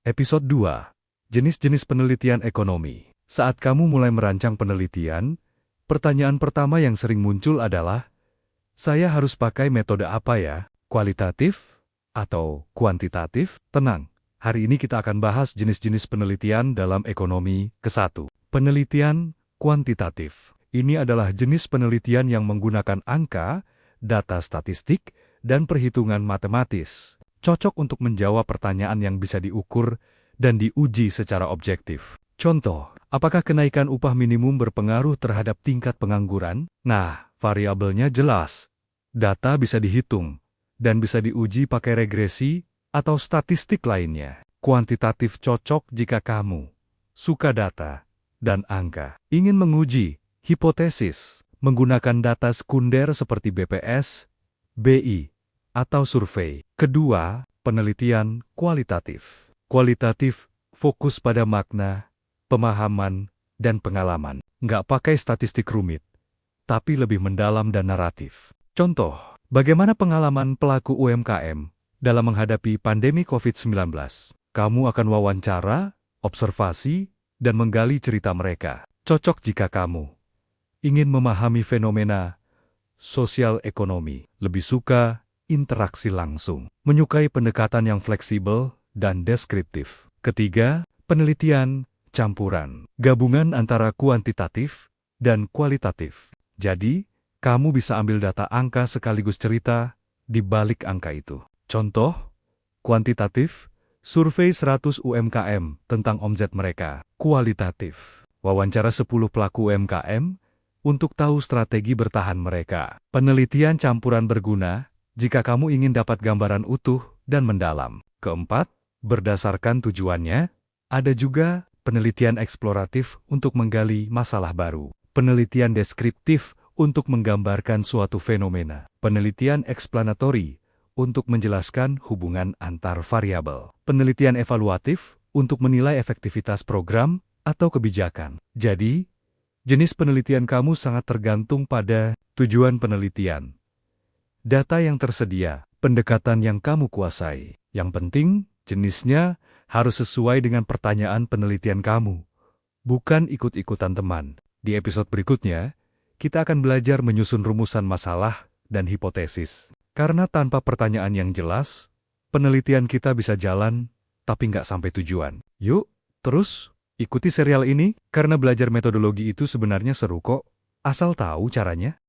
Episode 2. Jenis-jenis penelitian ekonomi. Saat kamu mulai merancang penelitian, pertanyaan pertama yang sering muncul adalah, saya harus pakai metode apa ya? Kualitatif atau kuantitatif? Tenang, hari ini kita akan bahas jenis-jenis penelitian dalam ekonomi. Ke-1. Penelitian kuantitatif. Ini adalah jenis penelitian yang menggunakan angka, data statistik, dan perhitungan matematis. Cocok untuk menjawab pertanyaan yang bisa diukur dan diuji secara objektif. Contoh, apakah kenaikan upah minimum berpengaruh terhadap tingkat pengangguran? Nah, variabelnya jelas. Data bisa dihitung dan bisa diuji pakai regresi atau statistik lainnya. Kuantitatif cocok jika kamu suka data dan angka. Ingin menguji hipotesis menggunakan data sekunder seperti BPS, BI, atau survei. Kedua, penelitian kualitatif. Kualitatif fokus pada makna, pemahaman, dan pengalaman. Nggak pakai statistik rumit, tapi lebih mendalam dan naratif. Contoh, bagaimana pengalaman pelaku UMKM dalam menghadapi pandemi COVID-19? Kamu akan wawancara, observasi, dan menggali cerita mereka. Cocok jika kamu ingin memahami fenomena sosial ekonomi, lebih suka interaksi langsung, menyukai pendekatan yang fleksibel dan deskriptif. Ketiga, penelitian campuran, gabungan antara kuantitatif dan kualitatif. Jadi, kamu bisa ambil data angka sekaligus cerita di balik angka itu. Contoh, kuantitatif, survei 100 UMKM tentang omzet mereka. Kualitatif, wawancara 10 pelaku UMKM untuk tahu strategi bertahan mereka. Penelitian campuran berguna jika kamu ingin dapat gambaran utuh dan mendalam. Keempat, berdasarkan tujuannya, ada juga penelitian eksploratif untuk menggali masalah baru. Penelitian deskriptif untuk menggambarkan suatu fenomena. Penelitian eksplanatori untuk menjelaskan hubungan antar variabel. Penelitian evaluatif untuk menilai efektivitas program atau kebijakan. Jadi, jenis penelitian kamu sangat tergantung pada tujuan penelitian, data yang tersedia, pendekatan yang kamu kuasai. Yang penting, jenisnya harus sesuai dengan pertanyaan penelitian kamu, bukan ikut-ikutan teman. Di episode berikutnya, kita akan belajar menyusun rumusan masalah dan hipotesis. Karena tanpa pertanyaan yang jelas, penelitian kita bisa jalan, tapi nggak sampai tujuan. Yuk, terus ikuti serial ini, karena belajar metodologi itu sebenarnya seru kok, asal tahu caranya.